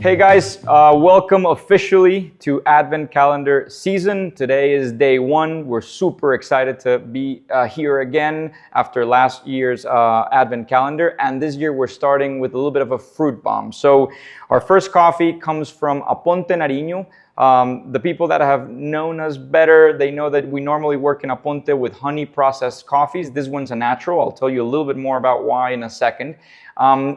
Hey guys, welcome officially to Advent Calendar season. Today is day one. We're super excited to be here again after last year's Advent Calendar. And this year we're starting with a little bit of a fruit bomb. So our first coffee comes from Aponte, Nariño. The people that have known us better, they know that we normally work in Aponte with honey processed coffees. This one's a natural. I'll tell you a little bit more about why in a second.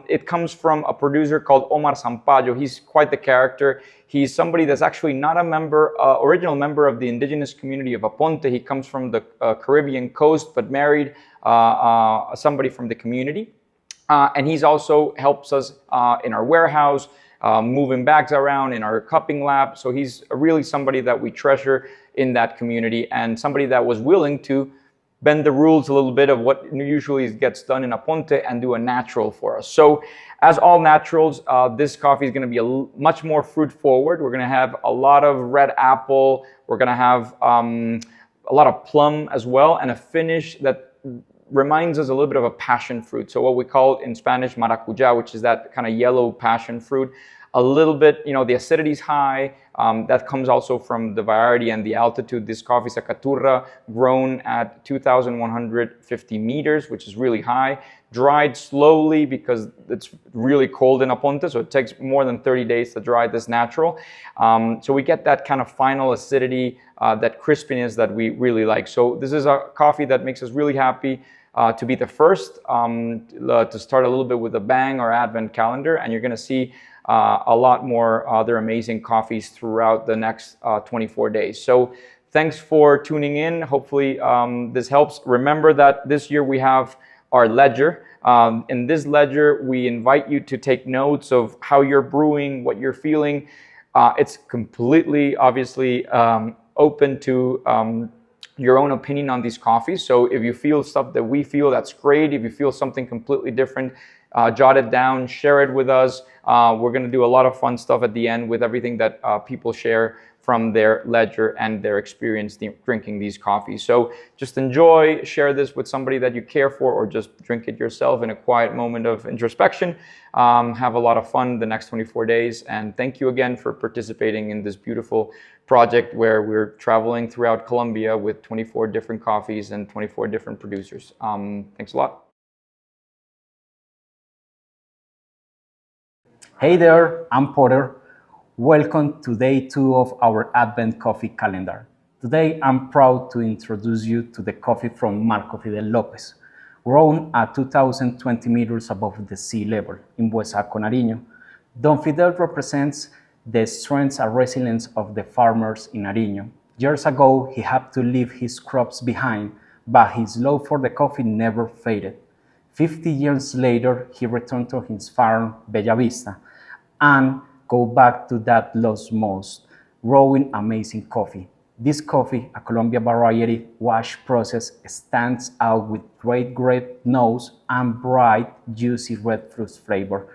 It comes from a producer called Omar Sampaio. He's quite the character. He's somebody that's actually not a member, original member of the indigenous community of Aponte. He comes from the Caribbean coast, but married somebody from the community. And he's also helps us in our warehouse, moving bags around in our cupping lab. So he's really somebody that we treasure in that community and somebody that was willing to bend the rules a little bit of what usually gets done in Aponte and do a natural for us. So as all naturals, this coffee is going to be much more fruit forward. We're going to have a lot of red apple. We're going to have a lot of plum as well, and a finish that reminds us a little bit of a passion fruit. So what we call in Spanish maracuja, which is that kind of yellow passion fruit. A little bit, the acidity is high. That comes also from the variety and the altitude. This coffee is a caturra grown at 2,150 meters, which is really high. Dried slowly because it's really cold in Aponte, so it takes more than 30 days to dry this natural. So we get that kind of final acidity, that crispiness that we really like. So this is a coffee that makes us really happy to be the first to start a little bit with a bang or Advent Calendar, and you're going to see a lot more other amazing coffees throughout the next 24 days. So thanks for tuning in. Hopefully this helps. Remember that this year we have our ledger. In this ledger, we invite you to take notes of how you're brewing, what you're feeling. It's completely, obviously, open to your own opinion on these coffees. So if you feel stuff that we feel, that's great. If you feel something completely different, jot it down, share it with us. We're going to do a lot of fun stuff at the end with everything that people share from their ledger and their experience drinking these coffees. So just enjoy, share this with somebody that you care for, or just drink it yourself in a quiet moment of introspection. Have a lot of fun the next 24 days. And thank you again for participating in this beautiful project where we're traveling throughout Colombia with 24 different coffees and 24 different producers. Thanks a lot. Hey there, I'm Porter. Welcome to day 2 of our Advent Coffee Calendar. Today, I'm proud to introduce you to the coffee from Marco Fidel Lopez, grown at 2,020 meters above the sea level in Buesaco, Nariño. Don Fidel represents the strength and resilience of the farmers in Nariño. Years ago, he had to leave his crops behind, but his love for the coffee never faded. 50 years later, he returned to his farm, Bella Vista, and go back to that lost most, growing amazing coffee. This coffee, a Colombia variety wash process, stands out with great grape nose and bright, juicy red fruit flavor.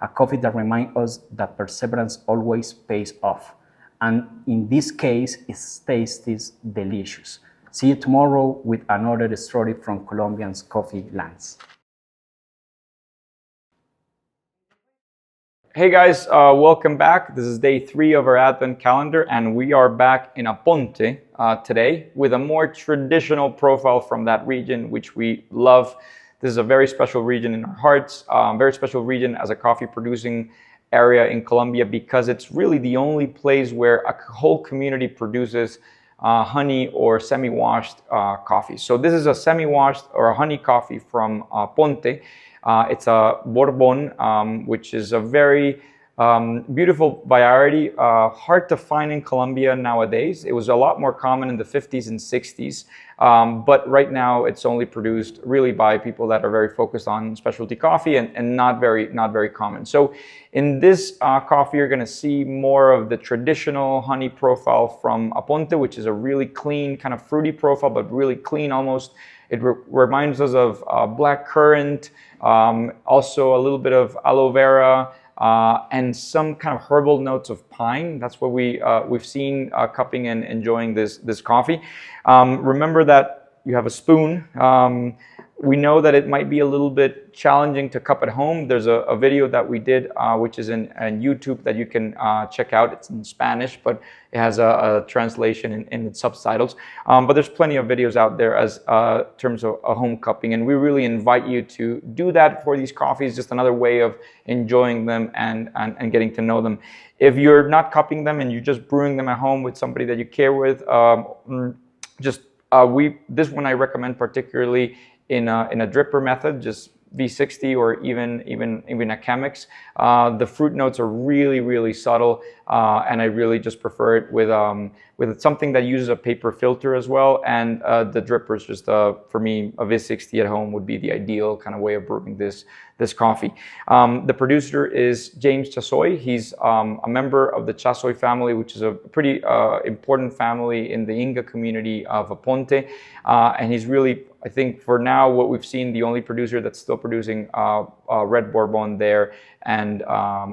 A coffee that reminds us that perseverance always pays off. And in this case, its taste is delicious. See you tomorrow with another story from Colombian's coffee lands. Hey guys, welcome back. This is day 3 of our Advent Calendar, and we are back in Aponte today with a more traditional profile from that region, which we love. This is a very special region in our hearts, very special region as a coffee producing area in Colombia, because it's really the only place where a whole community produces honey or semi-washed coffee. So this is a semi-washed or a honey coffee from Aponte. It's a Bourbon, which is a very beautiful variety, hard to find in Colombia nowadays. It was a lot more common in the 50s and 60s, but right now it's only produced really by people that are very focused on specialty coffee and not very common. So in this coffee, you're going to see more of the traditional honey profile from Aponte, which is a really clean, kind of fruity profile, but really clean almost. It reminds us of black currant, also a little bit of aloe vera, and some kind of herbal notes of pine. That's what we've seen cupping and enjoying this coffee. Remember that you have a spoon. We know that it might be a little bit challenging to cup at home. There's a video that we did, which is in YouTube that you can check out. It's in Spanish, but it has a translation in its subtitles. But there's plenty of videos out there as terms of home cupping, and we really invite you to do that for these coffees. Just another way of enjoying them and getting to know them. If you're not cupping them and you're just brewing them at home with somebody that you care with, this one I recommend particularly in a dripper method, just V60 or even a Chemex. The fruit notes are really subtle, and I really just prefer it with something that uses a paper filter as well. And the drippers, just for me, a V60 at home would be the ideal kind of way of brewing this coffee. The producer is James Chasoy. He's a member of the Chasoy family, which is a pretty important family in the Inga community of Aponte, and he's really, I think for now, what we've seen, the only producer that's still producing red Bourbon there and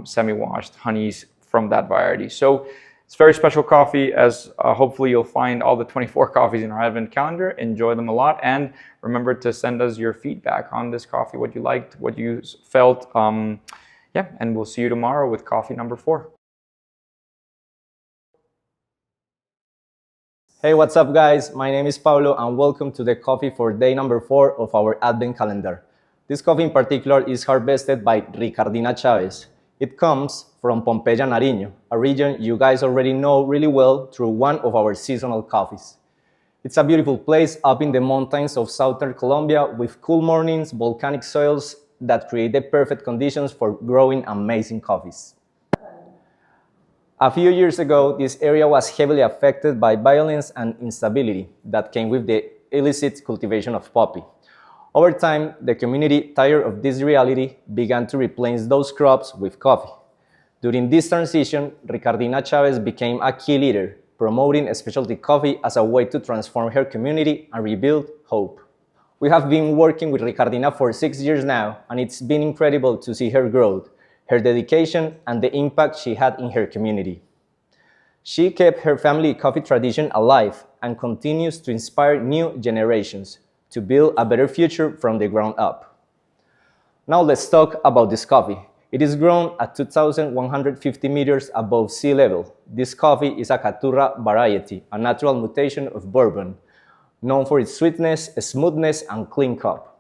semi-washed honeys from that variety. So it's very special coffee, as hopefully you'll find all the 24 coffees in our Advent calendar. Enjoy them a lot, and remember to send us your feedback on this coffee, what you liked, what you felt. Yeah, and we'll see you tomorrow with coffee number 4. Hey, what's up guys? My name is Pablo and welcome to the coffee for day number 4 of our Advent calendar. This coffee in particular is harvested by Ricardina Chavez. It comes from Pompeya, Nariño, a region you guys already know really well through one of our seasonal coffees. It's a beautiful place up in the mountains of southern Colombia with cool mornings, volcanic soils that create the perfect conditions for growing amazing coffees. A few years ago, this area was heavily affected by violence and instability that came with the illicit cultivation of poppy. Over time, the community, tired of this reality, began to replace those crops with coffee. During this transition, Ricardina Chavez became a key leader, promoting specialty coffee as a way to transform her community and rebuild hope. We have been working with Ricardina for 6 years now, and it's been incredible to see her growth, her dedication, and the impact she had in her community. She kept her family coffee tradition alive and continues to inspire new generations to build a better future from the ground up. Now let's talk about this coffee. It is grown at 2,150 meters above sea level. This coffee is a Caturra variety, a natural mutation of bourbon, known for its sweetness, smoothness, and clean cup.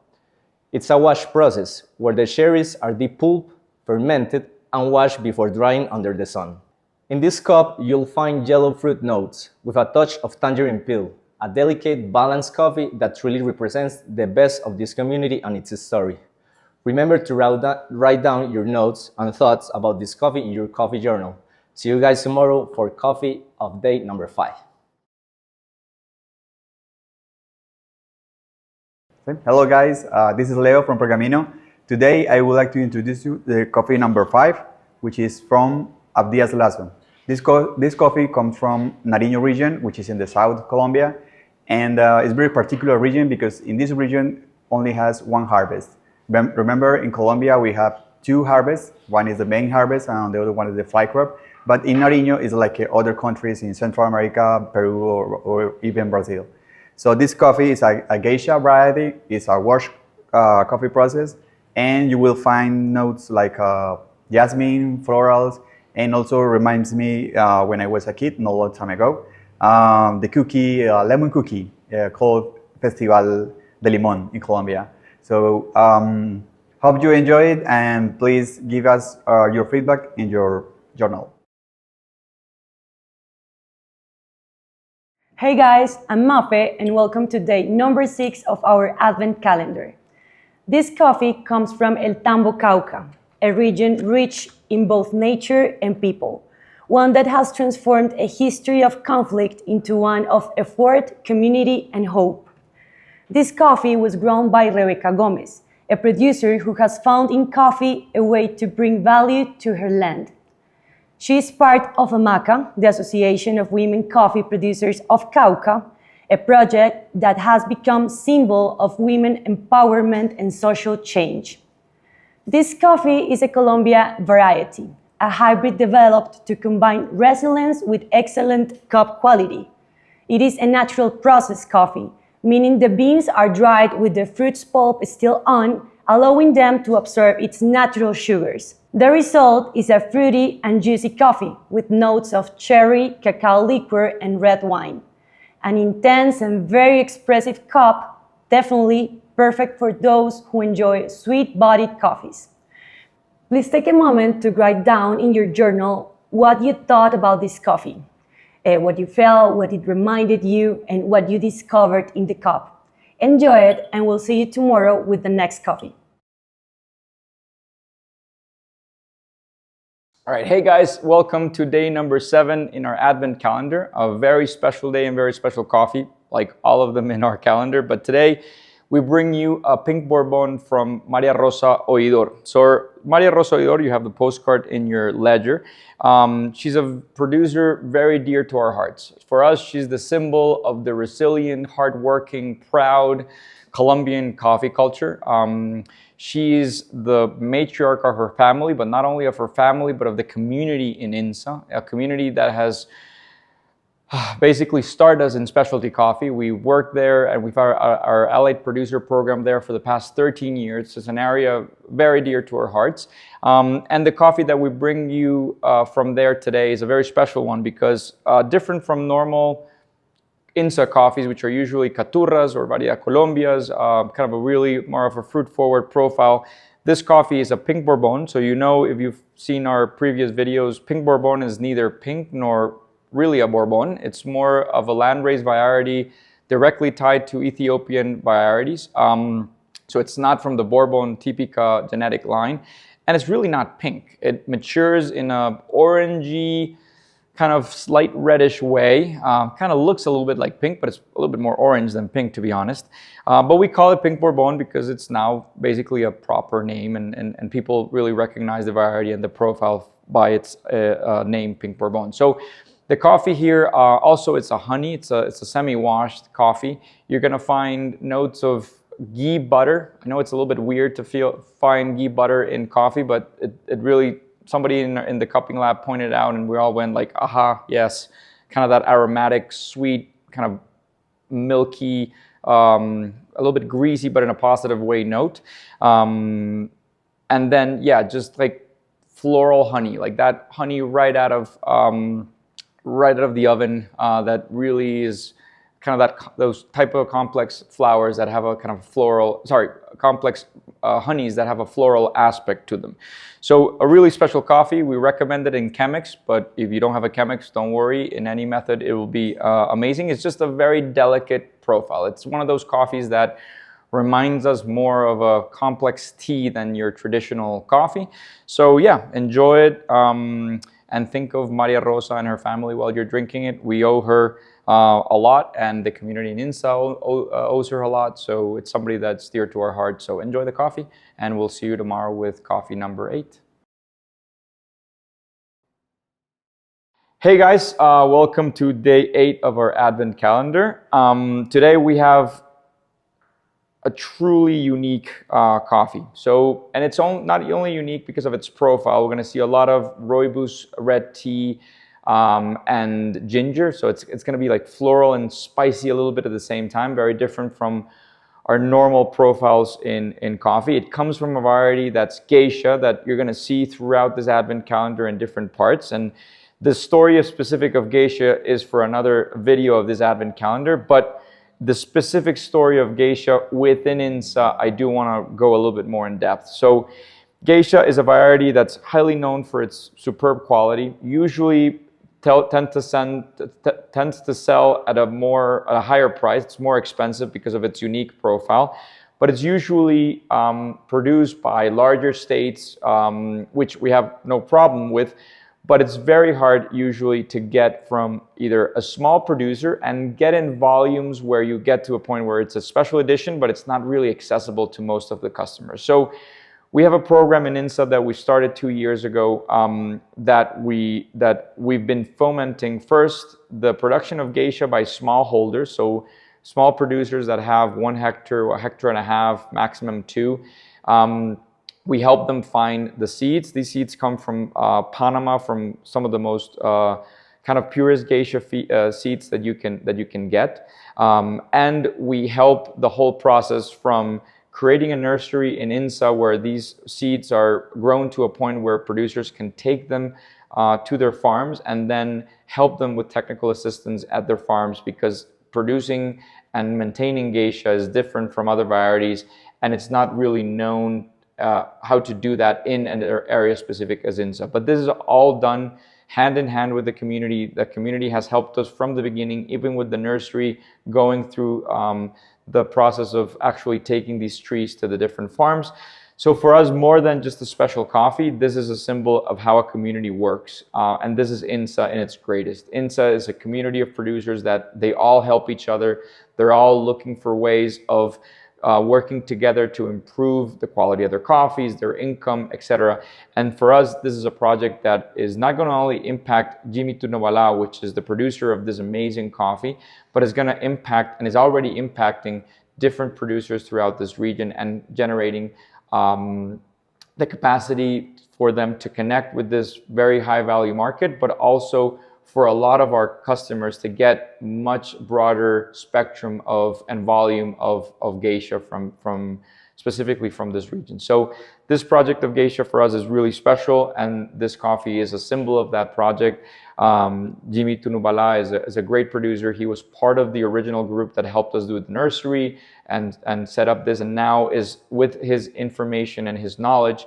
It's a wash process where the cherries are depulped, fermented, and washed before drying under the sun. In this cup, you'll find yellow fruit notes with a touch of tangerine peel, a delicate, balanced coffee that truly represents the best of this community and its story. Remember to write down your notes and thoughts about this coffee in your coffee journal. See you guys tomorrow for coffee of day number 5. Hello guys, this is Leo from Pergamino. Today I would like to introduce you the coffee number 5, which is from Abdias Lazo. This coffee comes from Nariño region, which is in the south of Colombia, and it's a very particular region because in this region only has one harvest. Remember, in Colombia we have 2 harvests. One is the main harvest and the other one is the fly crop. But in Nariño it's like other countries in Central America, Peru, or even Brazil. So this coffee is a geisha variety. It's a wash coffee process, and you will find notes like jasmine, florals, and also reminds me when I was a kid, not a long time ago, the cookie, lemon cookie called Festival de Limón in Colombia. So hope you enjoy it, and please give us your feedback in your journal. Hey guys, I'm Mafe and welcome to day number 6 of our Advent calendar. This coffee comes from El Tambo, Cauca, a region rich in both nature and people, one that has transformed a history of conflict into one of effort, community, and hope. This coffee was grown by Rebecca Gomez, a producer who has found in coffee a way to bring value to her land. She is part of AMACA, the Association of Women Coffee Producers of Cauca, a project that has become symbol of women empowerment and social change. This coffee is a Colombia variety, a hybrid developed to combine resilience with excellent cup quality. It is a natural processed coffee, meaning the beans are dried with the fruit's pulp still on, allowing them to absorb its natural sugars. The result is a fruity and juicy coffee with notes of cherry, cacao liqueur, and red wine. An intense and very expressive cup, definitely perfect for those who enjoy sweet-bodied coffees. Please take a moment to write down in your journal what you thought about this coffee, what you felt, what it reminded you, and what you discovered in the cup. Enjoy it, and we'll see you tomorrow with the next coffee. All right, hey guys, welcome to day number 7 in our Advent calendar. A very special day and very special coffee, like all of them in our calendar. But today, we bring you a pink Bourbon from Maria Rosa Oidor. So Maria Rosa Oidor, you have the postcard in your ledger. She's a producer very dear to our hearts. For us, she's the symbol of the resilient, hardworking, proud Colombian coffee culture. She's the matriarch of her family, but not only of her family, but of the community in INSA, a community that has basically started us in specialty coffee. We work there, and we've our allied producer program there for the past 13 years. It's an area very dear to our hearts. And the coffee that we bring you from there today is a very special one because different from normal INSA coffees, which are usually Caturras or Variedad Colombias, kind of a really more of a fruit-forward profile. This coffee is a pink Bourbon, so you know if you've seen our previous videos, pink Bourbon is neither pink nor really a Bourbon. It's more of a land-raised variety directly tied to Ethiopian varieties. So it's not from the Bourbon Típica genetic line, and it's really not pink. It matures in a orangey, kind of slight reddish way. Kind of looks a little bit like pink, but it's a little bit more orange than pink, to be honest. But we call it pink Bourbon because it's now basically a proper name, and people really recognize the variety and the profile by its name, pink Bourbon. So the coffee here, also it's a honey, it's a semi-washed coffee. You're gonna find notes of ghee butter. I know it's a little bit weird to find ghee butter in coffee, but it really, somebody in the cupping lab pointed out, and we all went like, aha, yes, kind of that aromatic, sweet, kind of milky, a little bit greasy, but in a positive way note. And then, yeah, just like floral honey, like that honey right out of the oven, that really is kind of those type of complex flowers that have a kind of floral, complex honeys that have a floral aspect to them. So a really special coffee. We recommend it in Chemex, but if you don't have a Chemex, don't worry. In any method, it will be amazing. It's just a very delicate profile. It's one of those coffees that reminds us more of a complex tea than your traditional coffee. So yeah, enjoy it. And think of Maria Rosa and her family while you're drinking it. We owe her a lot, and the community in INSA owes her a lot. So it's somebody that's dear to our heart. So enjoy the coffee, and we'll see you tomorrow with coffee number 8. Hey guys, welcome to day 8 of our Advent calendar. Today we have a truly unique coffee. So, and it's not only unique because of its profile. We're going to see a lot of rooibos, red tea, and ginger. So it's going to be like floral and spicy a little bit at the same time. Very different from our normal profiles in coffee. It comes from a variety that's geisha that you're going to see throughout this Advent calendar in different parts. And the story specific of geisha is for another video of this Advent calendar. But the specific story of geisha within INSA, I do want to go a little bit more in depth. So geisha is a variety that's highly known for its superb quality, usually tends to sell at a higher price. It's more expensive because of its unique profile, but it's usually produced by larger states, which we have no problem with. But it's very hard usually to get from either a small producer and get in volumes where you get to a point where it's a special edition, but it's not really accessible to most of the customers. So we have a program in INSA that we started 2 years ago that we've been fomenting first the production of geisha by small holders, so small producers that have 1 hectare, 1.5 hectares, maximum 2. We help them find the seeds. These seeds come from Panama, from some of the most kind kind of purest geisha seeds that you can get, and we help the whole process from creating a nursery in INSA where these seeds are grown to a point where producers can take them to their farms and then help them with technical assistance at their farms, because producing and maintaining geisha is different from other varieties, and it's not really known how to do that in an area specific as INSA. But this is all done hand in hand with the community. The community has helped us from the beginning, even with the nursery, going through the process of actually taking these trees to the different farms. So for us, more than just a special coffee, this is a symbol of how a community works. And this is INSA in its greatest. INSA is a community of producers that they all help each other. They're all looking for ways of working together to improve the quality of their coffees, their income, etc. And for us, this is a project that is not going to only impact Jimmy Tunovala, which is the producer of this amazing coffee, but is going to impact and is already impacting different producers throughout this region and generating the capacity for them to connect with this very high value market, but also for a lot of our customers to get much broader spectrum of and volume of geisha from specifically from this region. So this project of geisha for us is really special, and this coffee is a symbol of that project. Jimmy Tunubala is a great producer. He was part of the original group that helped us do the nursery and set up this, and now is, with his information and his knowledge,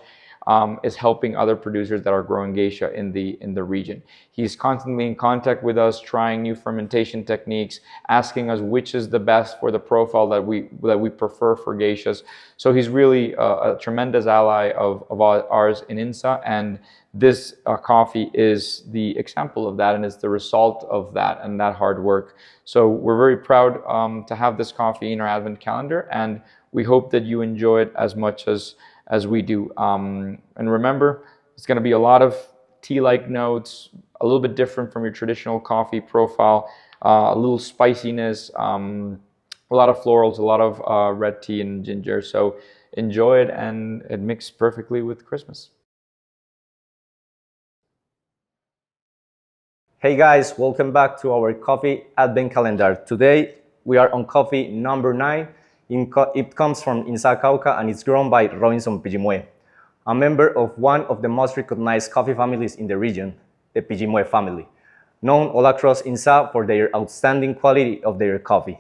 is helping other producers that are growing geisha in the region. He's constantly in contact with us, trying new fermentation techniques, asking us which is the best for the profile that we prefer for geishas. So he's really a tremendous ally of ours in INSA, and this coffee is the example of that, and it's the result of that and that hard work. So we're very proud to have this coffee in our Advent calendar, and we hope that you enjoy it as much as we do. And remember, it's going to be a lot of tea-like notes, a little bit different from your traditional coffee profile, a little spiciness, a lot of florals, a lot of red tea and ginger. So enjoy it, and it mixes perfectly with Christmas. Hey guys, welcome back to our coffee advent calendar. Today we are on coffee number 9. It comes from INSA Cauca, and it's grown by Robinson Pijimue, a member of one of the most recognized coffee families in the region, the Pijimue family, known all across INSA for their outstanding quality of their coffee.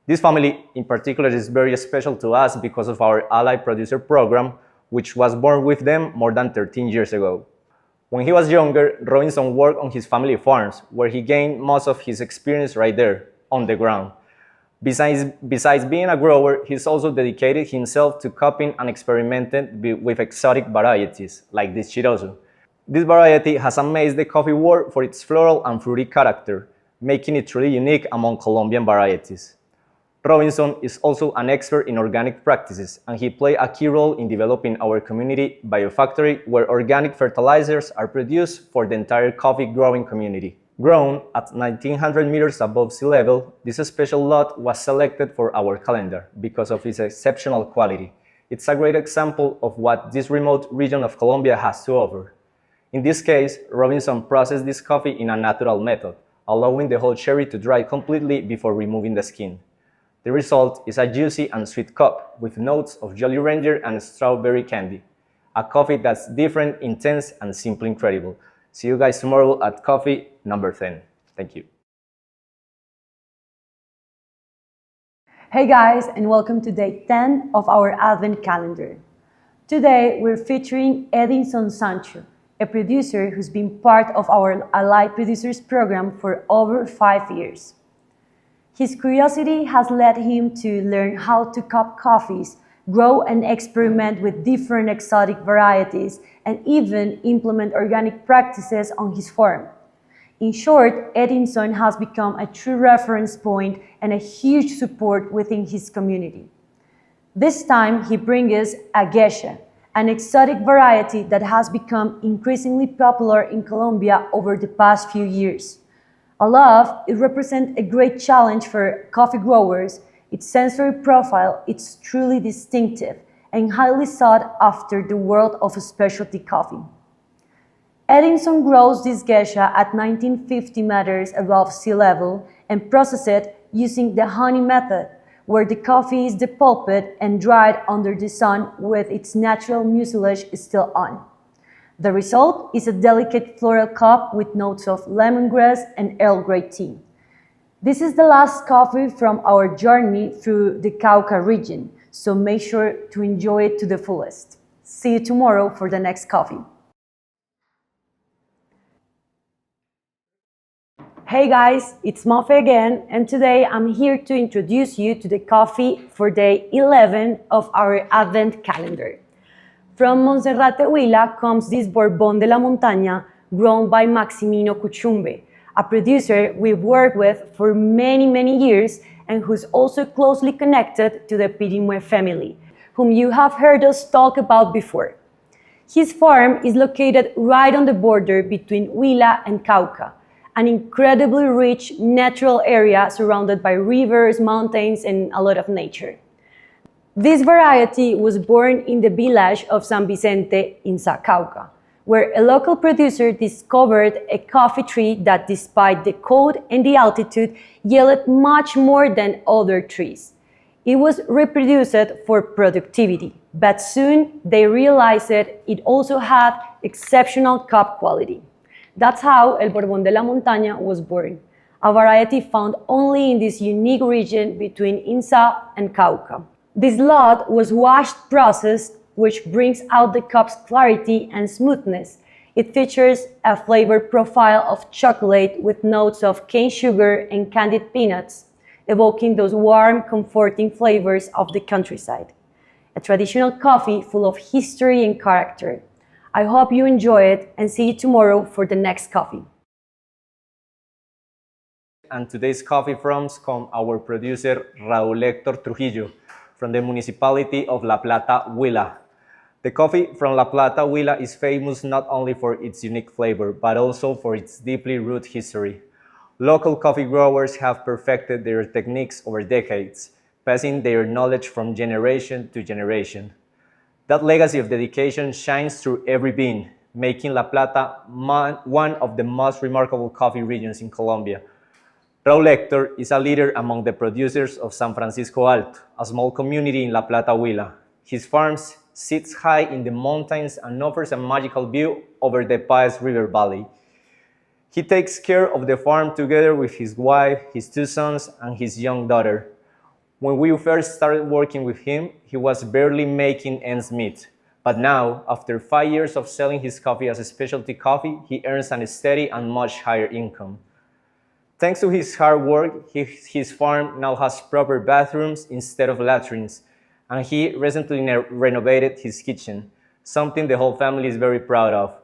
This family in particular is very special to us because of our Ally Producer program, which was born with them more than 13 years ago. When he was younger, Robinson worked on his family farms, where he gained most of his experience right there, on the ground. Besides being a grower, he's also dedicated himself to copying and experimenting with exotic varieties, like this Chiroso. This variety has amazed the coffee world for its floral and fruity character, making it truly unique among Colombian varieties. Robinson is also an expert in organic practices, and he played a key role in developing our community biofactory, where organic fertilizers are produced for the entire coffee growing community. Grown at 1900 meters above sea level, this special lot was selected for our calendar because of its exceptional quality. It's a great example of what this remote region of Colombia has to offer. In this case, Robinson processed this coffee in a natural method, allowing the whole cherry to dry completely before removing the skin. The result is a juicy and sweet cup with notes of Jolly Ranger and strawberry candy. A coffee that's different, intense, and simply incredible. See you guys tomorrow at coffee number 10. Thank you. Hey guys, and welcome to day 10 of our Advent calendar. Today we're featuring Edinson Sancho, a producer who's been part of our Ally Producers program for over 5 years. His curiosity has led him to learn how to cup coffees, grow and experiment with different exotic varieties, and even implement organic practices on his farm. In short, Edinson has become a true reference point and a huge support within his community. This time, he brings us a geisha, an exotic variety that has become increasingly popular in Colombia over the past few years. Although it represents a great challenge for coffee growers, its sensory profile is truly distinctive and highly sought after the world of specialty coffee. Edinson grows this geisha at 1950 meters above sea level and processes it using the honey method, where the coffee is depulped and dried under the sun with its natural mucilage still on. The result is a delicate floral cup with notes of lemongrass and Earl Grey tea. This is the last coffee from our journey through the Cauca region, so make sure to enjoy it to the fullest. See you tomorrow for the next coffee. Hey guys, it's Mafe again, and today I'm here to introduce you to the coffee for day 11 of our Advent calendar. From Monserrate, Huila comes this Bourbon de la Montaña grown by Maximino Cuchumbe, a producer we've worked with for many years and who's also closely connected to the Pirimue family, whom you have heard us talk about before. His farm is located right on the border between Huila and Cauca, an incredibly rich natural area surrounded by rivers, mountains, and a lot of nature. This variety was born in the village of San Vicente in Cauca, where a local producer discovered a coffee tree that, despite the cold and the altitude, yielded much more than other trees. It was reproduced for productivity, but soon they realized it also had exceptional cup quality. That's how El Bourbon de la Montaña was born, a variety found only in this unique region between Insa and Cauca. This lot was washed processed, which brings out the cup's clarity and smoothness. It features a flavor profile of chocolate with notes of cane sugar and candied peanuts, evoking those warm, comforting flavors of the countryside. A traditional coffee full of history and character. I hope you enjoy it and see you tomorrow for the next coffee. And today's coffee from our producer Raúl Héctor Trujillo from the municipality of La Plata, Huila. The coffee from La Plata, Huila is famous not only for its unique flavor, but also for its deeply rooted history. Local coffee growers have perfected their techniques over decades, passing their knowledge from generation to generation. That legacy of dedication shines through every bean, making La Plata one of the most remarkable coffee regions in Colombia. Raúl Héctor is a leader among the producers of San Francisco Alto, a small community in La Plata, Huila. His farm sits high in the mountains and offers a magical view over the Paez River Valley. He takes care of the farm together with his wife, his two sons, and his young daughter. When we first started working with him, he was barely making ends meet. But now, after 5 years of selling his coffee as a specialty coffee, he earns a steady and much higher income. Thanks to his hard work, his farm now has proper bathrooms instead of latrines, and he recently renovated his kitchen, something the whole family is very proud of.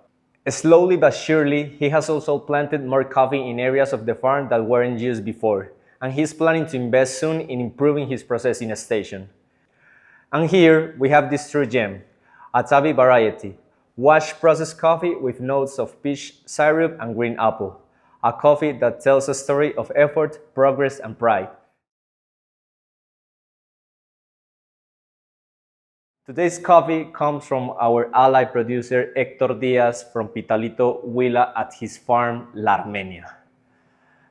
Slowly but surely, he has also planted more coffee in areas of the farm that weren't used before, and he's planning to invest soon in improving his processing station. And here we have this true gem, a Tabi variety, washed processed coffee with notes of peach syrup and green apple. A coffee that tells a story of effort, progress, and pride. Today's coffee comes from our ally producer Héctor Díaz from Pitalito, Huila at his farm La Armenia.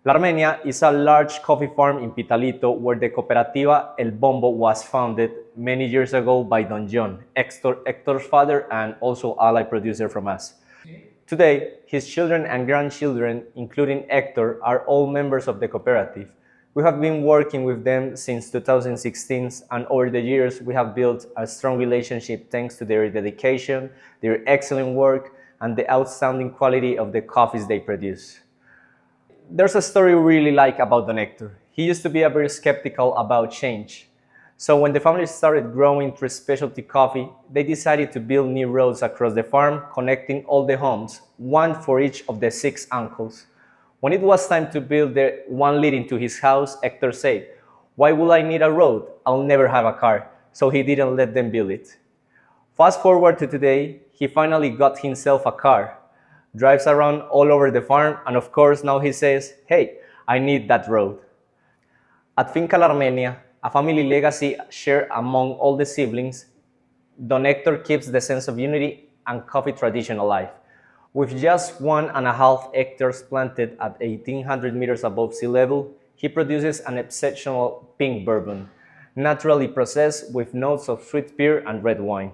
La Armenia is a large coffee farm in Pitalito where the cooperativa El Bombo was founded many years ago by Don John, Héctor's father and also ally producer from us. Today, his children and grandchildren, including Héctor, are all members of the cooperative. We have been working with them since 2016, and over the years, we have built a strong relationship thanks to their dedication, their excellent work, and the outstanding quality of the coffees they produce. There's a story we really like about Don Héctor. He used to be very skeptical about change. So when the family started growing through specialty coffee, they decided to build new roads across the farm, connecting all the homes, one for each of the 6 uncles. When it was time to build the one leading to his house, Héctor said, "Why would I need a road? I'll never have a car." So he didn't let them build it. Fast forward to today, he finally got himself a car, drives around all over the farm, and of course now he says, "Hey, I need that road." At Finca La Armenia, a family legacy shared among all the siblings, Don Héctor keeps the sense of unity and coffee tradition alive. With just 1.5 hectares planted at 1,800 meters above sea level, he produces an exceptional pink bourbon, naturally processed with notes of sweet pear and red wine.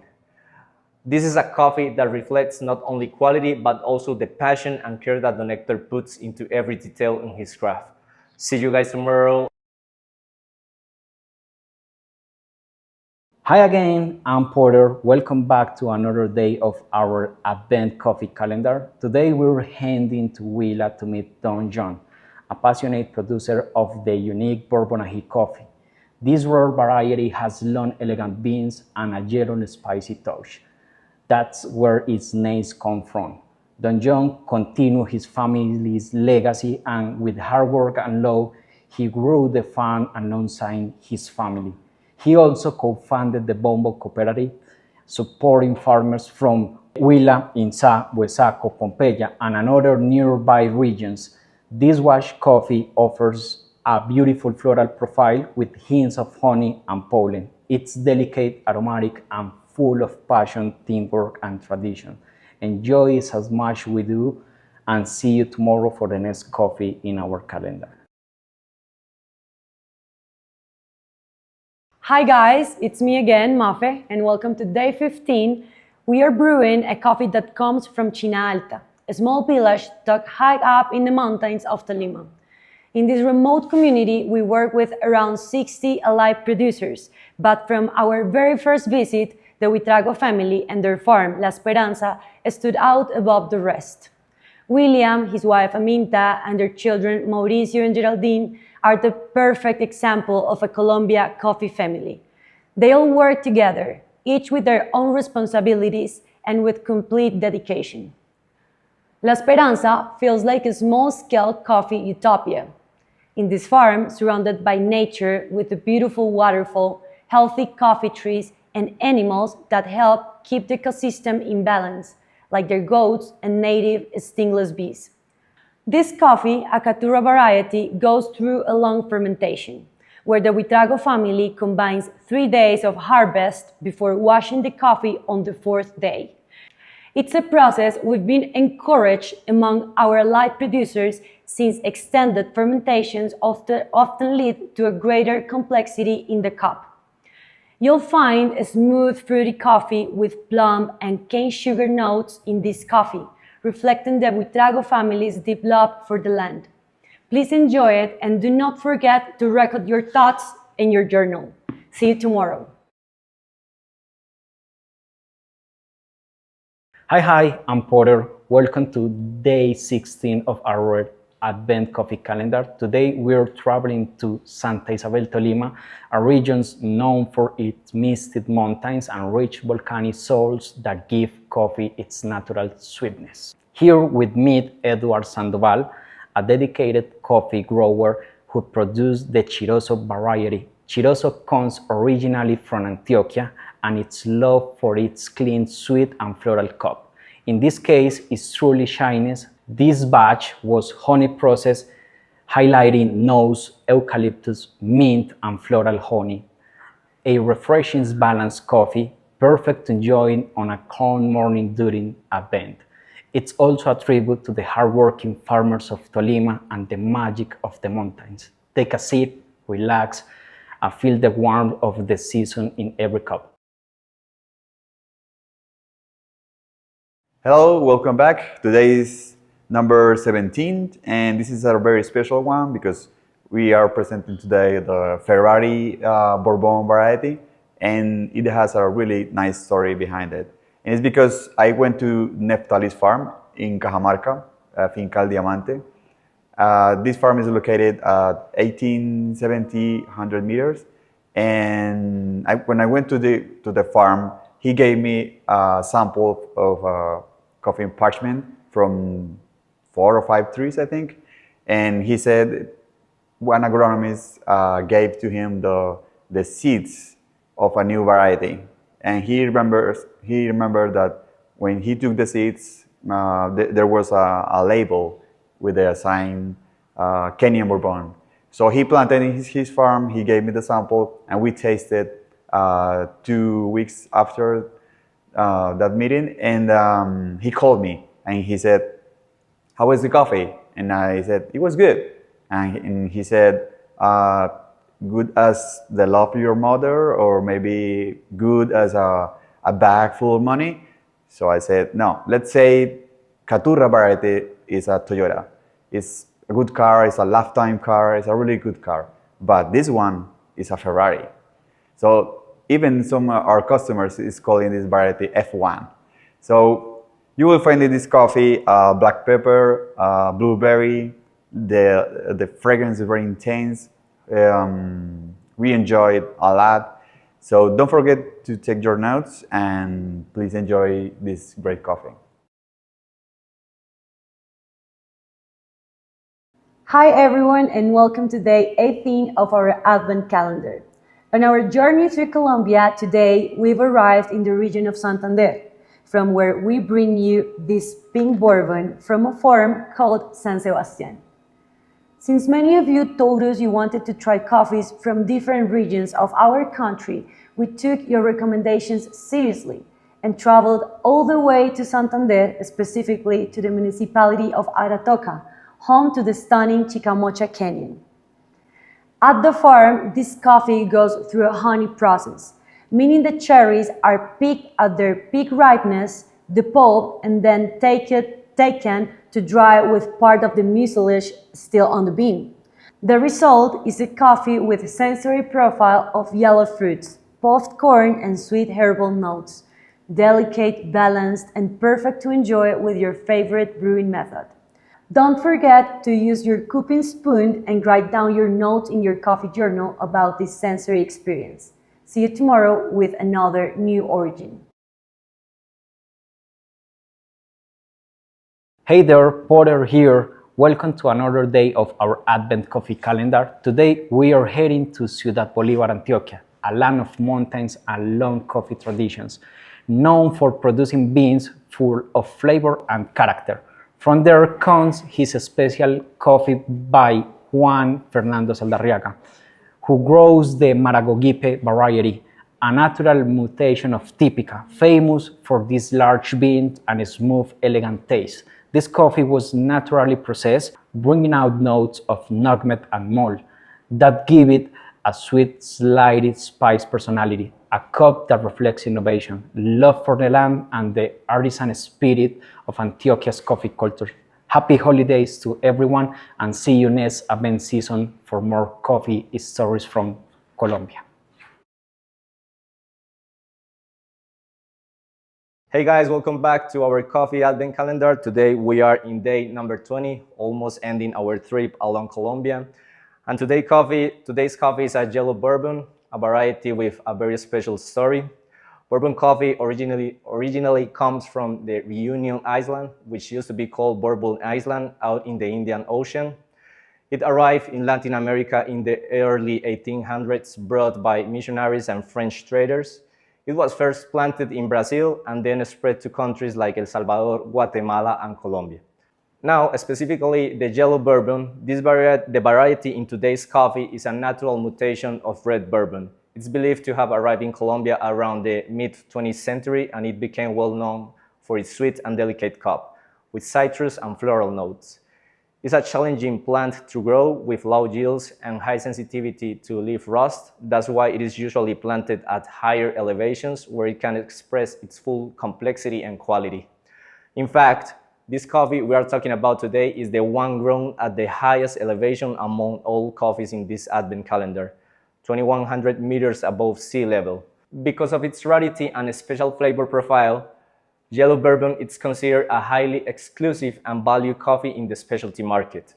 This is a coffee that reflects not only quality but also the passion and care that the nectar puts into every detail in his craft. See you guys tomorrow. Hi again, I'm Porter. Welcome back to another day of our Advent Coffee Calendar. Today we're heading to Huila to meet Don John, a passionate producer of the unique Bourbon Ají coffee. This rare variety has long, elegant beans and a gentle, spicy touch. That's where its name comes from. Don John continued his family's legacy, and with hard work and love, he grew the farm alongside his family. He also co-founded the Bombo Cooperative, supporting farmers from Huila, Insa, Huesaco, Pompeya, and other nearby regions. This wash coffee offers a beautiful floral profile with hints of honey and pollen. It's delicate, aromatic, and full of passion, teamwork, and tradition. Enjoy it as much as we do, and see you tomorrow for the next coffee in our calendar. Hi guys, it's me again, Mafe, and welcome to day 15. We are brewing a coffee that comes from China Alta, a small village tucked high up in the mountains of Tolima. In this remote community, we work with around 60 alive producers, but from our very first visit, the Huitrago family and their farm, La Esperanza, stood out above the rest. William, his wife Aminta, and their children Mauricio and Geraldine are the perfect example of a Colombia coffee family. They all work together, each with their own responsibilities and with complete dedication. La Esperanza feels like a small-scale coffee utopia. In this farm, surrounded by nature with a beautiful waterfall, healthy coffee trees, and animals that help keep the ecosystem in balance, like their goats and native stingless bees. This coffee, a Caturra variety, goes through a long fermentation, where the Huitrago family combines 3 days of harvest before washing the coffee on the 4th day. It's a process we've been encouraged among our light producers since extended fermentations often lead to a greater complexity in the cup. You'll find a smooth, fruity coffee with plum and cane sugar notes in this coffee, reflecting the Huitrago family's deep love for the land. Please enjoy it and do not forget to record your thoughts in your journal. See you tomorrow. Hi, I'm Porter. Welcome to day 16 of our Advent Coffee Calendar. Today we're traveling to Santa Isabel, Tolima, a region known for its misted mountains and rich volcanic soils that give coffee its natural sweetness. Here we meet Eduard Sandoval, a dedicated coffee grower who produced the Chiroso variety. Chiroso comes originally from Antioquia, and its love for its clean, sweet, and floral cup. In this case, it's truly shines. This batch was honey processed, highlighting nose, eucalyptus, mint, and floral honey. A refreshing, balanced coffee, perfect to enjoy on a calm morning during Advent. It's also a tribute to the hardworking farmers of Tolima and the magic of the mountains. Take a sip, relax, and feel the warmth of the season in every cup. Hello, welcome back. Today is number 17, and this is a very special one because we are presenting today the Ferrari Bourbon variety, and it has a really nice story behind it. And it's because I went to Neftali's farm in Cajamarca, Finca El Diamante. This farm is located at 100 meters. And when I went to the farm, he gave me a sample of coffee parchment from 4 or 5 trees, I think. And he said one agronomist gave to him the seeds of a new variety. And he remembered that when he took the seeds, there was a label with the sign Kenyan Bourbon. So he planted in his farm, he gave me the sample, and we tasted 2 weeks after that meeting. And he called me and he said, "How was the coffee?" And I said, "It was good." And he said, "Good as the love of your mother, or maybe good as a bag full of money?" So I said, "No, let's say Caturra variety is a Toyota. It's a good car, it's a lifetime car, it's a really good car. But this one is a Ferrari." So even some of our customers is calling this variety F1. So you will find in this coffee black pepper, blueberry. The fragrance is very intense. We enjoy it a lot. So don't forget to take your notes and please enjoy this great coffee. Hi everyone and welcome to day 18 of our Advent calendar. On our journey through Colombia, today we've arrived in the region of Santander, from where we bring you this pink bourbon from a farm called San Sebastian. Since many of you told us you wanted to try coffees from different regions of our country, we took your recommendations seriously and traveled all the way to Santander, specifically to the municipality of Aratoca, home to the stunning Chicamocha Canyon. At the farm, this coffee goes through a honey process, meaning the cherries are picked at their peak ripeness, the pulp, and then taken to dry with part of the mucilage still on the bean. The result is a coffee with a sensory profile of yellow fruits, puffed corn, and sweet herbal notes. Delicate, balanced, and perfect to enjoy with your favorite brewing method. Don't forget to use your cupping spoon and write down your notes in your coffee journal about this sensory experience. See you tomorrow with another new origin. Hey there, Porter here. Welcome to another day of our Advent Coffee calendar. Today we are heading to Ciudad Bolívar, Antioquia, a land of mountains and long coffee traditions, known for producing beans full of flavor and character. From there comes his special coffee by Juan Fernando Saldarriaga, who grows the Maragogipe variety, a natural mutation of Típica, famous for this large bean and smooth, elegant taste. This coffee was naturally processed, bringing out notes of nutmeg and malt that give it a sweet, slightly spiced personality, a cup that reflects innovation, love for the land, and the artisan spirit of Antioquia's coffee culture. Happy holidays to everyone, and see you next Advent season for more coffee stories from Colombia. Hey guys, welcome back to our Coffee Advent Calendar. Today we are in day number 20, almost ending our trip along Colombia. And today's coffee is a yellow bourbon, a variety with a very special story. Bourbon coffee originally comes from the Reunion Island, which used to be called Bourbon Island, out in the Indian Ocean. It arrived in Latin America in the early 1800s, brought by missionaries and French traders. It was first planted in Brazil and then spread to countries like El Salvador, Guatemala, and Colombia. Now, specifically the yellow bourbon, the variety in today's coffee is a natural mutation of red bourbon. It's believed to have arrived in Colombia around the mid-20th century, and it became well known for its sweet and delicate cup, with citrus and floral notes. It's a challenging plant to grow with low yields and high sensitivity to leaf rust. That's why it is usually planted at higher elevations where it can express its full complexity and quality. In fact, this coffee we are talking about today is the one grown at the highest elevation among all coffees in this Advent calendar, 2,100 meters above sea level. Because of its rarity and special flavor profile, yellow bourbon is considered a highly exclusive and valued coffee in the specialty market.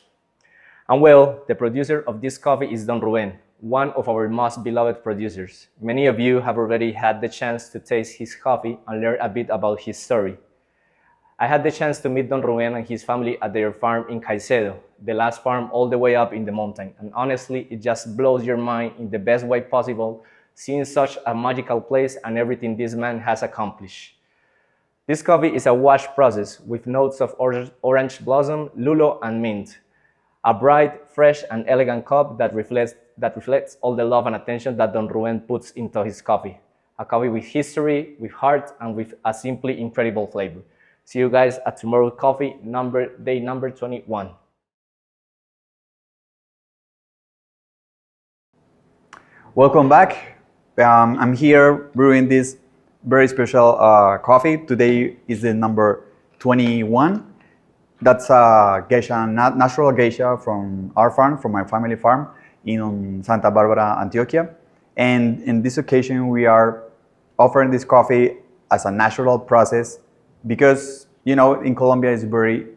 And well, the producer of this coffee is Don Ruben, one of our most beloved producers. Many of you have already had the chance to taste his coffee and learn a bit about his story. I had the chance to meet Don Ruben and his family at their farm in Caicedo, the last farm all the way up in the mountain. And honestly, it just blows your mind in the best way possible, seeing such a magical place and everything this man has accomplished. This coffee is a wash process with notes of orange blossom, lulo, and mint. A bright, fresh, and elegant cup that reflects all the love and attention that Don Ruben puts into his coffee. A coffee with history, with heart, and with a simply incredible flavor. See you guys at tomorrow's coffee, day number 21. Welcome back. I'm here brewing this very special coffee. Today is the number 21. That's a geisha, natural geisha from our farm, from my family farm in Santa Barbara, Antioquia. And in this occasion, we are offering this coffee as a natural process because, you know, in Colombia it's very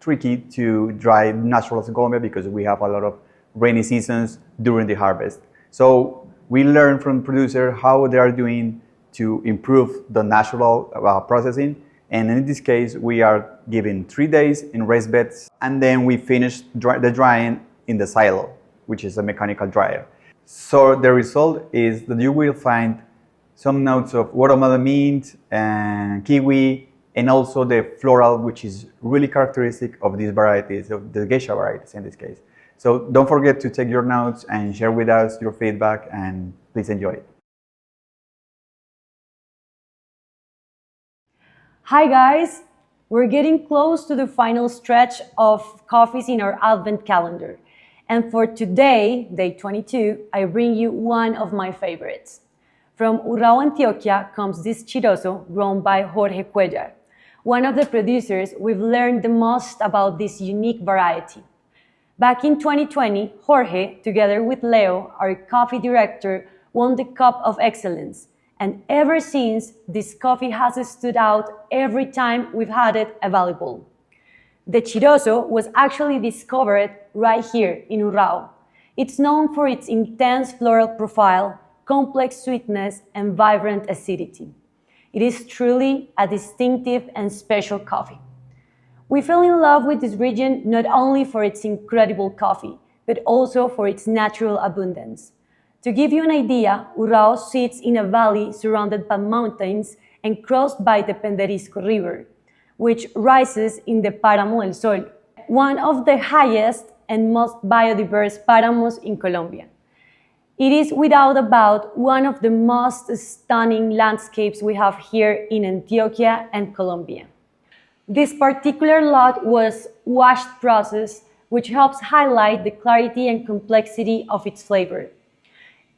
tricky to dry naturals in Colombia because we have a lot of rainy seasons during the harvest. So we learn from producer how they are doing to improve the natural processing. And in this case, we are giving 3 days in raised beds, and then we finish the drying in the silo, which is a mechanical dryer. So the result is that you will find some notes of watermelon mint and kiwi, and also the floral, which is really characteristic of these varieties, of the geisha varieties in this case. So don't forget to take your notes and share with us your feedback, and please enjoy it. Hi guys! We're getting close to the final stretch of coffees in our Advent calendar. And for today, day 22, I bring you one of my favorites. From Urrao, Antioquia comes this chiroso grown by Jorge Cuellar, one of the producers we've learned the most about this unique variety. Back in 2020, Jorge, together with Leo, our coffee director, won the Cup of Excellence. And ever since, this coffee has stood out every time we've had it available. The chiroso was actually discovered right here in Urrao. It's known for its intense floral profile, complex sweetness, and vibrant acidity. It is truly a distinctive and special coffee. We fell in love with this region not only for its incredible coffee, but also for its natural abundance. To give you an idea, Urrao sits in a valley surrounded by mountains and crossed by the Penderisco River, which rises in the Páramo del Sol, one of the highest and most biodiverse páramos in Colombia. It is without a doubt one of the most stunning landscapes we have here in Antioquia and Colombia. This particular lot was washed process, which helps highlight the clarity and complexity of its flavor.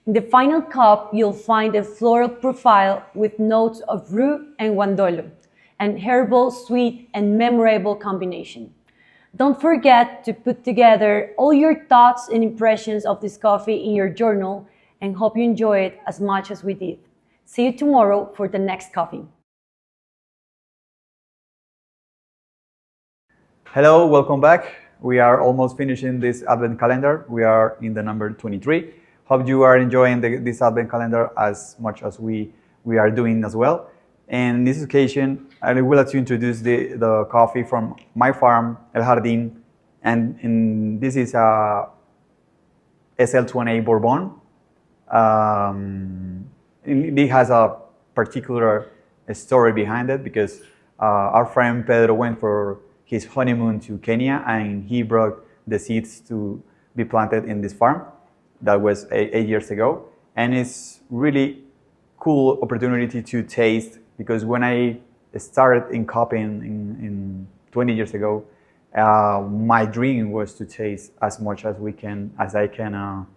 In the final cup, you'll find a floral profile with notes of rue and guandolo, an herbal, sweet, and memorable combination. Don't forget to put together all your thoughts and impressions of this coffee in your journal, and hope you enjoy it as much as we did. See you tomorrow for the next coffee. Hello, welcome back. We are almost finishing this Advent calendar. We are in the number 23. Hope you are enjoying this Advent calendar as much as we are doing as well. And in this occasion, I would like to introduce the coffee from my farm, El Jardín. And this is a SL28 Bourbon. It has a particular story behind it because our friend Pedro went for his honeymoon to Kenya, and he brought the seeds to be planted in this farm. That was 8 years ago, and it's really cool opportunity to taste, because when I started in copying in 20 years ago, my dream was to taste as much as I can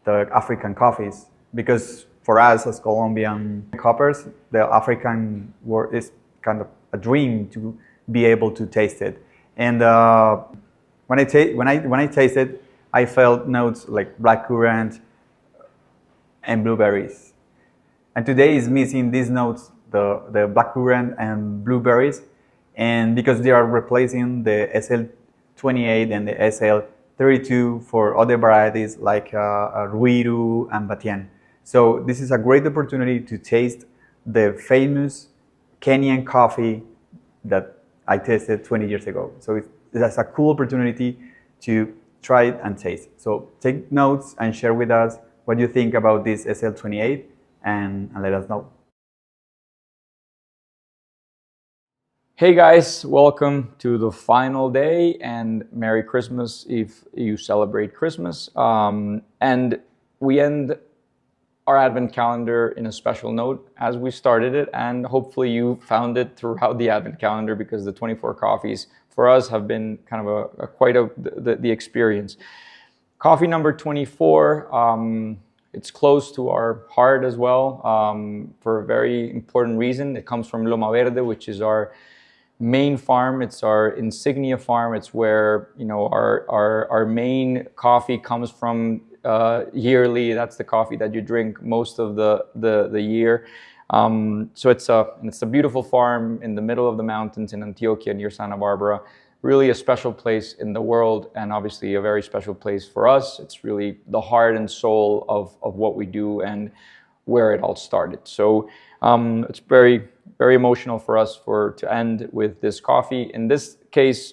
the African coffees, because for us as Colombian coppers, the African world is kind of a dream to be able to taste it. And when I tasted, I felt notes like blackcurrant and blueberries. And today is missing these notes, the blackcurrant and blueberries, and because they are replacing the SL28 and the SL32 for other varieties like Ruiru and Batian. So this is a great opportunity to taste the famous Kenyan coffee that I tasted 20 years ago. So it's a cool opportunity to try it and taste. So take notes and share with us what you think about this SL28 and let us know. Hey guys, welcome to the final day and Merry Christmas if you celebrate Christmas. And we end our Advent calendar in a special note as we started it, and hopefully you found it throughout the Advent calendar, because the 24 coffees for us have been kind of the experience. Coffee number 24, it's close to our heart as well, for a very important reason. It comes from Loma Verde, which is our main farm. It's our insignia farm. It's where, you know, our main coffee comes from yearly. That's the coffee that you drink most of the year. So it's a beautiful farm in the middle of the mountains in Antioquia near Santa Barbara. Really a special place in the world, and obviously a very special place for us. It's really the heart and soul of what we do and where it all started. So it's very, very emotional for us to end with this coffee. In this case,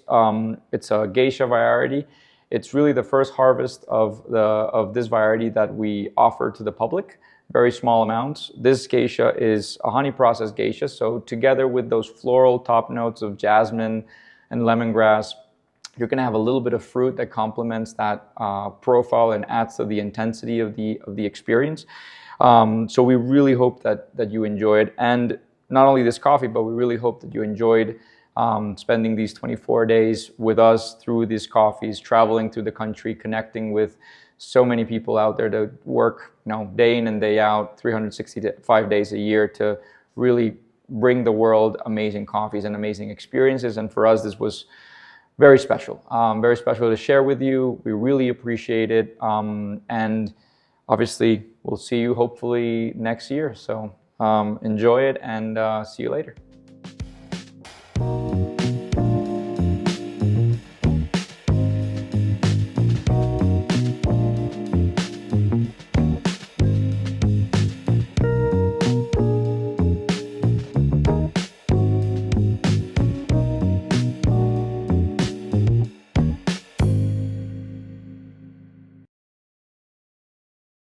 it's a geisha variety. It's really the first harvest of this variety that we offer to the public. Very small amounts. This geisha is a honey processed geisha. So together with those floral top notes of jasmine and lemongrass, you're going to have a little bit of fruit that complements that profile and adds to the intensity of the experience. So we really hope that you enjoyed, and not only this coffee, but we really hope that you enjoyed spending these 24 days with us through these coffees, traveling through the country, connecting with so many people out there that work, you know, day in and day out, 365 days a year to really bring the world amazing coffees and amazing experiences. And for us, this was very special to share with you. We really appreciate it. And obviously, we'll see you hopefully next year. So enjoy it, and see you later.